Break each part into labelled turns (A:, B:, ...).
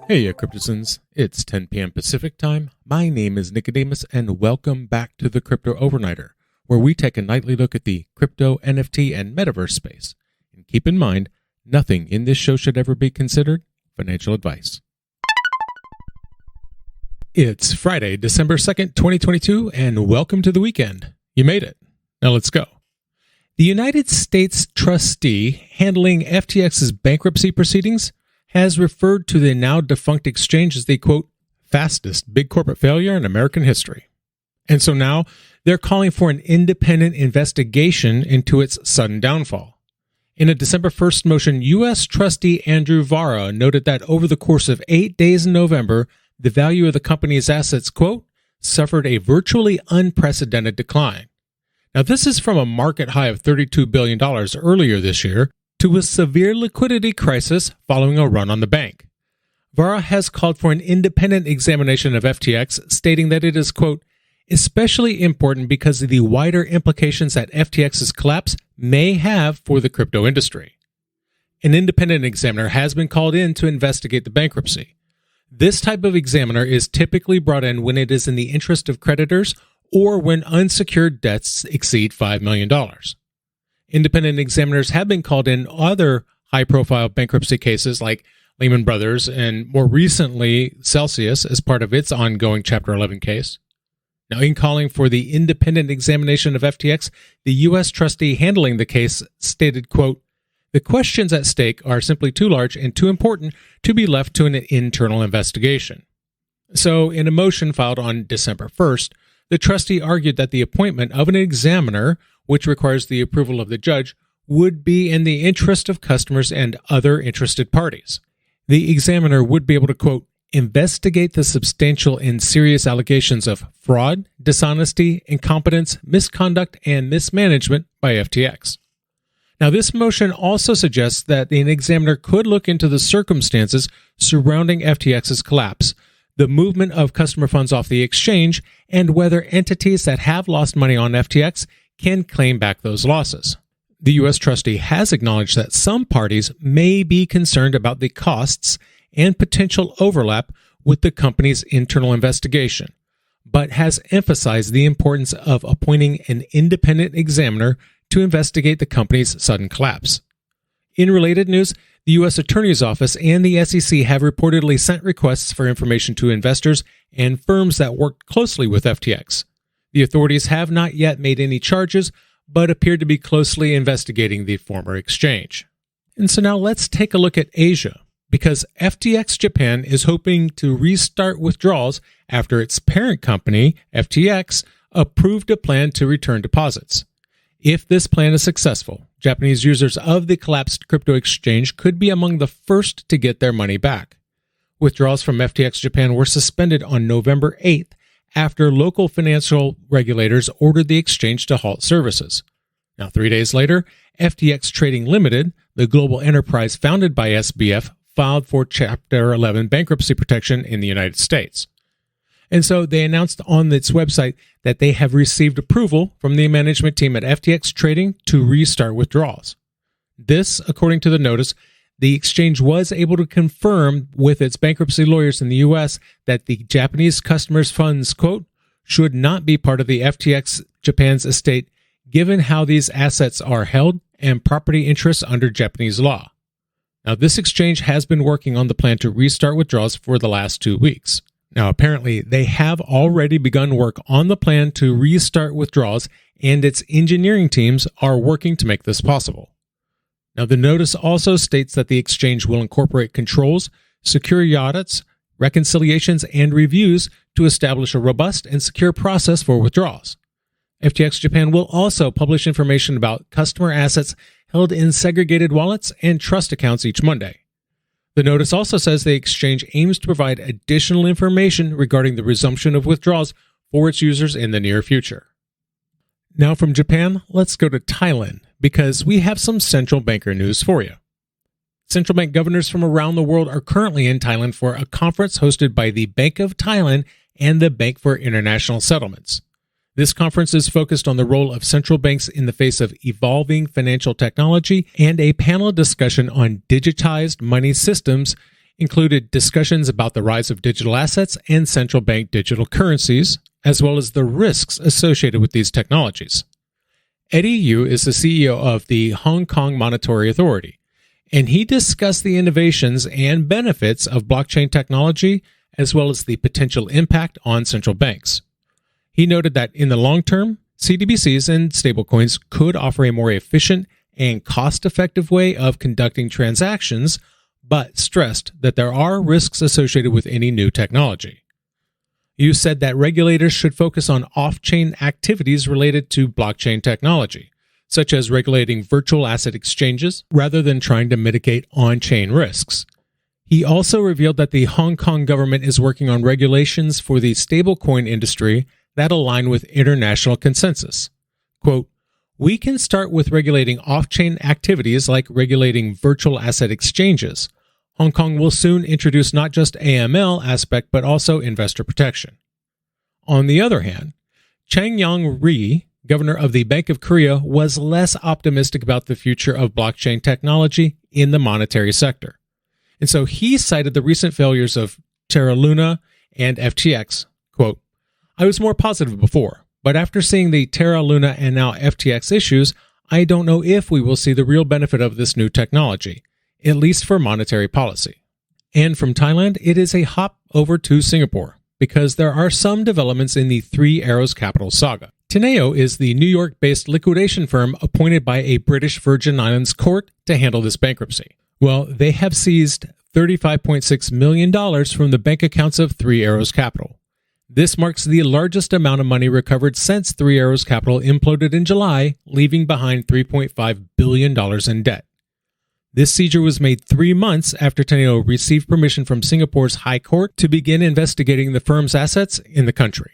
A: Heya Cryptozens, it's 10 p.m. Pacific time. My name is Nikodemus, and welcome back to the Crypto Overnighter, where we take a nightly look at the crypto, NFT, and metaverse space. And keep in mind, nothing in this show should ever be considered financial advice. It's Friday, December 2nd, 2022, and welcome to the weekend. You made it. Now let's go. The United States Trustee handling FTX's bankruptcy proceedings has referred to the now defunct exchange as the, quote, fastest big corporate failure in American history. And so now they're calling for an independent investigation into its sudden downfall. In a December 1st motion, U.S. Trustee Andrew Vara noted that over the course of 8 days in November, the value of the company's assets, quote, suffered a virtually unprecedented decline. Now, this is from a market high of $32 billion earlier this year to a severe liquidity crisis following a run on the bank. Vara has called for an independent examination of FTX, stating that it is, quote, especially important because of the wider implications that FTX's collapse may have for the crypto industry. An independent examiner has been called in to investigate the bankruptcy. This type of examiner is typically brought in when it is in the interest of creditors or when unsecured debts exceed $5 million. Independent examiners have been called in other high-profile bankruptcy cases like Lehman Brothers and, more recently, Celsius as part of its ongoing Chapter 11 case. Now, in calling for the independent examination of FTX, the U.S. trustee handling the case stated, quote, the questions at stake are simply too large and too important to be left to an internal investigation. So, in a motion filed on December 1st, the trustee argued that the appointment of an examiner, which requires the approval of the judge, would be in the interest of customers and other interested parties. The examiner would be able to, quote, investigate the substantial and serious allegations of fraud, dishonesty, incompetence, misconduct, and mismanagement by FTX. Now, this motion also suggests that an examiner could look into the circumstances surrounding FTX's collapse, the movement of customer funds off the exchange, and whether entities that have lost money on FTX can claim back those losses. The U.S. trustee has acknowledged that some parties may be concerned about the costs and potential overlap with the company's internal investigation, but has emphasized the importance of appointing an independent examiner to investigate the company's sudden collapse. In related news, the U.S. Attorney's Office and the SEC have reportedly sent requests for information to investors and firms that worked closely with FTX. The authorities have not yet made any charges, but appear to be closely investigating the former exchange. And so now let's take a look at Asia, because FTX Japan is hoping to restart withdrawals after its parent company, FTX, approved a plan to return deposits. If this plan is successful, Japanese users of the collapsed crypto exchange could be among the first to get their money back. Withdrawals from FTX Japan were suspended on November 8th after local financial regulators ordered the exchange to halt services. Now, 3 days later, FTX Trading Limited, the global enterprise founded by SBF, filed for Chapter 11 bankruptcy protection in the United States. And so they announced on its website that they have received approval from the management team at FTX Trading to restart withdrawals. This, according to the notice, the exchange was able to confirm with its bankruptcy lawyers in the U.S. that the Japanese customers' funds, quote, should not be part of the FTX Japan's estate given how these assets are held and property interests under Japanese law. Now, this exchange has been working on the plan to restart withdrawals for the last 2 weeks. Now, apparently, they have already begun work on the plan to restart withdrawals, and its engineering teams are working to make this possible. Now, the notice also states that the exchange will incorporate controls, security audits, reconciliations, and reviews to establish a robust and secure process for withdrawals. FTX Japan will also publish information about customer assets held in segregated wallets and trust accounts each Monday. The notice also says the exchange aims to provide additional information regarding the resumption of withdrawals for its users in the near future. Now from Japan, let's go to Thailand, because we have some central banker news for you. Central bank governors from around the world are currently in Thailand for a conference hosted by the Bank of Thailand and the Bank for International Settlements. This conference is focused on the role of central banks in the face of evolving financial technology and a panel discussion on digitized money systems included discussions about the rise of digital assets and central bank digital currencies, as well as the risks associated with these technologies. Eddie Yu is the CEO of the Hong Kong Monetary Authority, and he discussed the innovations and benefits of blockchain technology, as well as the potential impact on central banks. He noted that in the long term, CBDCs and stablecoins could offer a more efficient and cost-effective way of conducting transactions, but stressed that there are risks associated with any new technology. You said that regulators should focus on off-chain activities related to blockchain technology, such as regulating virtual asset exchanges rather than trying to mitigate on-chain risks. He also revealed that the Hong Kong government is working on regulations for the stablecoin industry that align with international consensus. Quote, "We can start with regulating off-chain activities like regulating virtual asset exchanges. Hong Kong will soon introduce not just AML aspect, but also investor protection." On the other hand, Chang Yang-ri, governor of the Bank of Korea, was less optimistic about the future of blockchain technology in the monetary sector. And so he cited the recent failures of Terra Luna and FTX. Quote, "I was more positive before, but after seeing the Terra Luna and now FTX issues, I don't know if we will see the real benefit of this new technology, at least for monetary policy." And from Thailand, it is a hop over to Singapore, because there are some developments in the Three Arrows Capital saga. Teneo is the New York-based liquidation firm appointed by a British Virgin Islands court to handle this bankruptcy. Well, they have seized $35.6 million from the bank accounts of Three Arrows Capital. This marks the largest amount of money recovered since Three Arrows Capital imploded in July, leaving behind $3.5 billion in debt. This seizure was made 3 months after Teneo received permission from Singapore's High Court to begin investigating the firm's assets in the country.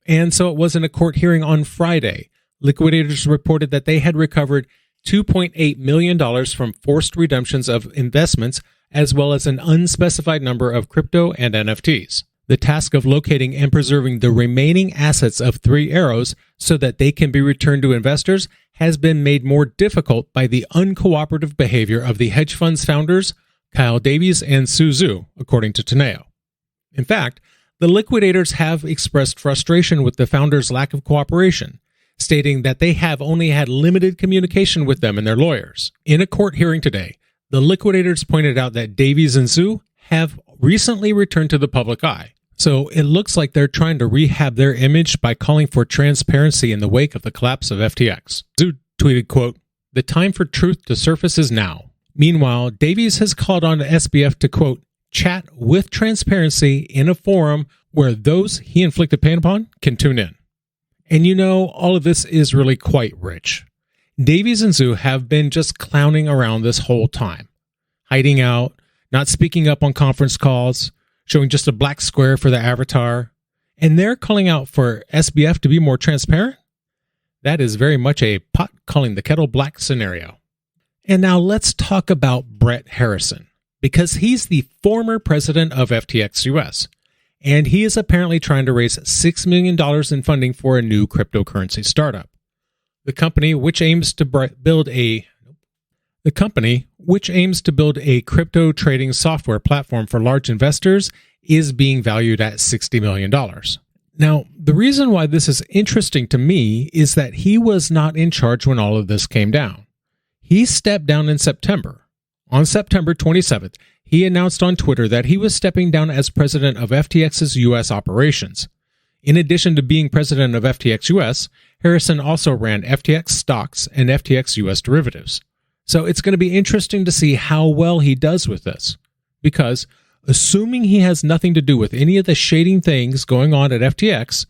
A: And so it was in a court hearing on Friday. Liquidators reported that they had recovered $2.8 million from forced redemptions of investments, as well as an unspecified number of crypto and NFTs. The task of locating and preserving the remaining assets of Three Arrows so that they can be returned to investors has been made more difficult by the uncooperative behavior of the hedge fund's founders, Kyle Davies and Su Zhu, according to Teneo. In fact, the liquidators have expressed frustration with the founders' lack of cooperation, stating that they have only had limited communication with them and their lawyers. In a court hearing today, the liquidators pointed out that Davies and Zhu have recently returned to the public eye. So it looks like they're trying to rehab their image by calling for transparency in the wake of the collapse of FTX. Zhu tweeted, quote, "The time for truth to surface is now." Meanwhile, Davies has called on SBF to, quote, "chat with transparency in a forum where those he inflicted pain upon can tune in." And you know, all of this is really quite rich. Davies and Zhu have been just clowning around this whole time, hiding out, not speaking up on conference calls, showing just a black square for the avatar, and they're calling out for SBF to be more transparent? That is very much a pot calling the kettle black scenario. And now let's talk about Brett Harrison, because he's the former president of FTX US, and he is apparently trying to raise $6 million in funding for a new cryptocurrency startup. The company, which aims to build a crypto trading software platform for large investors, is being valued at $60 million. Now, the reason why this is interesting to me is that he was not in charge when all of this came down. He stepped down in September. On September 27th, he announced on Twitter that he was stepping down as president of FTX's U.S. operations. In addition to being president of FTX US, Harrison also ran FTX stocks and FTX US derivatives. So it's going to be interesting to see how well he does with this. Because, assuming he has nothing to do with any of the shading things going on at FTX,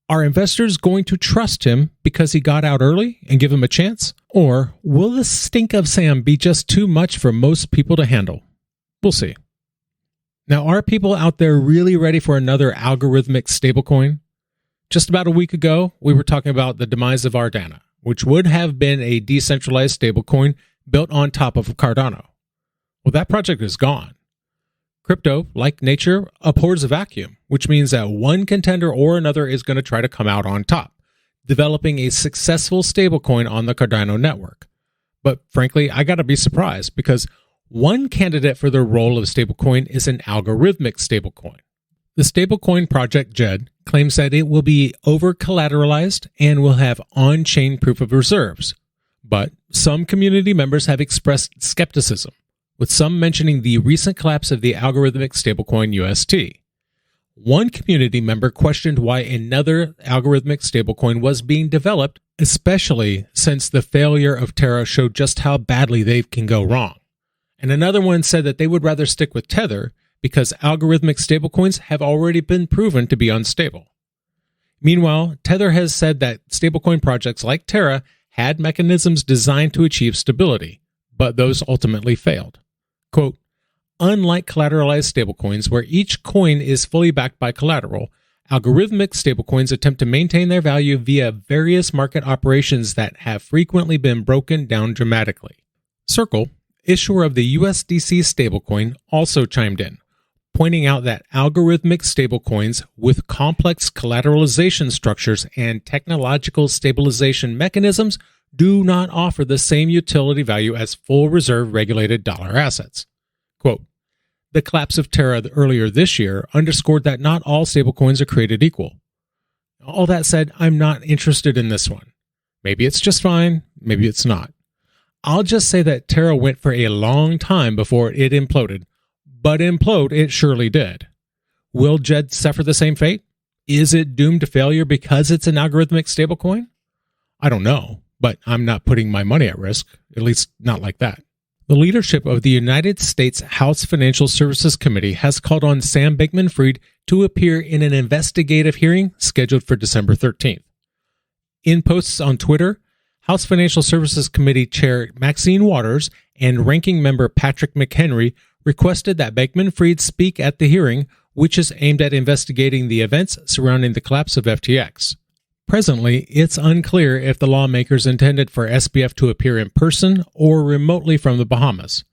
A: are investors going to trust him because he got out early and give him a chance? Or will the stink of Sam be just too much for most people to handle? We'll see. Now, are people out there really ready for another algorithmic stablecoin? Just about a week ago, we were talking about the demise of Ardana, which would have been a decentralized stablecoin built on top of Cardano. Well, that project is gone. Crypto, like nature, abhors a vacuum, which means that one contender or another is going to try to come out on top, developing a successful stablecoin on the Cardano network. But frankly, I got to be surprised because One candidate for the role of stablecoin is an algorithmic stablecoin. The stablecoin project JED claims that it will be over-collateralized and will have on-chain proof of reserves. But some community members have expressed skepticism, with some mentioning the recent collapse of the algorithmic stablecoin UST. One community member questioned why another algorithmic stablecoin was being developed, especially since the failure of Terra showed just how badly they can go wrong. And another one said that they would rather stick with Tether because algorithmic stablecoins have already been proven to be unstable. Meanwhile, Tether has said that stablecoin projects like Terra had mechanisms designed to achieve stability, but those ultimately failed. Quote, unlike collateralized stablecoins where each coin is fully backed by collateral, algorithmic stablecoins attempt to maintain their value via various market operations that have frequently been broken down dramatically. Circle, issuer of the USDC stablecoin, also chimed in, pointing out that algorithmic stablecoins with complex collateralization structures and technological stabilization mechanisms do not offer the same utility value as full reserve regulated dollar assets. Quote, the collapse of Terra earlier this year underscored that not all stablecoins are created equal. All that said, I'm not interested in this one. Maybe it's just fine, maybe it's not. I'll just say that Terra went for a long time before it imploded, but implode it surely did. Will JED suffer the same fate? Is it doomed to failure because it's an algorithmic stablecoin? I don't know, but I'm not putting my money at risk, at least not like that. The leadership of the United States House Financial Services Committee has called on Sam Bankman-Fried to appear in an investigative hearing scheduled for December 13th. In posts on Twitter, House Financial Services Committee Chair Maxine Waters and Ranking Member Patrick McHenry requested that Bankman-Fried speak at the hearing, which is aimed at investigating the events surrounding the collapse of FTX. Presently, it's unclear if the lawmakers intended for SBF to appear in person or remotely from the Bahamas.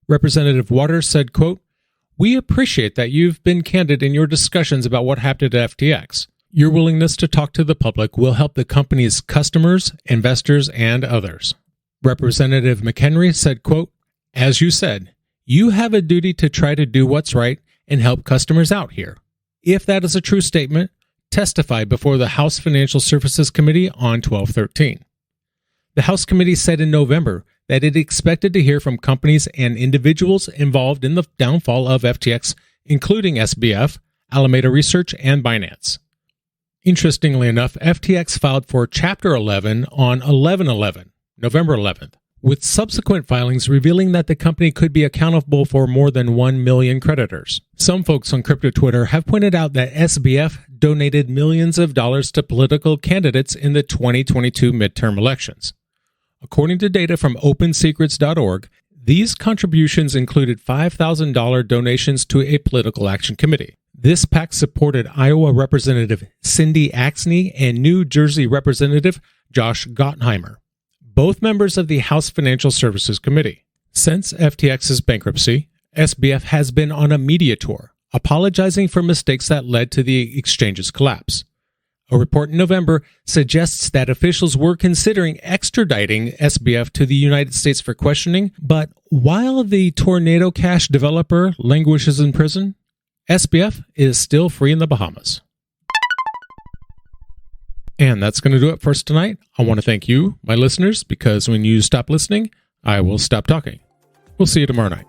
A: Representative Waters said, quote, we appreciate that you've been candid in your discussions about what happened at FTX. Your willingness to talk to the public will help the company's customers, investors, and others. Representative McHenry said, quote, as you said, you have a duty to try to do what's right and help customers out here. If that is a true statement, testify before the House Financial Services Committee on 12/13. The House Committee said in November that it expected to hear from companies and individuals involved in the downfall of FTX, including SBF, Alameda Research, and Binance. Interestingly enough, FTX filed for Chapter 11 on 11/11, November 11th, with subsequent filings revealing that the company could be accountable for more than 1 million creditors. Some folks on crypto Twitter have pointed out that SBF donated millions of dollars to political candidates in the 2022 midterm elections. According to data from OpenSecrets.org, these contributions included $5,000 donations to a political action committee. This PAC supported Iowa Representative Cindy Axne and New Jersey Representative Josh Gottheimer, both members of the House Financial Services Committee. Since FTX's bankruptcy, SBF has been on a media tour, apologizing for mistakes that led to the exchange's collapse. A report in November suggests that officials were considering extraditing SBF to the United States for questioning, but while the Tornado Cash developer languishes in prison, SBF is still free in the Bahamas. And that's going to do it for us tonight. I want to thank you, my listeners, because when you stop listening, I will stop talking. We'll see you tomorrow night.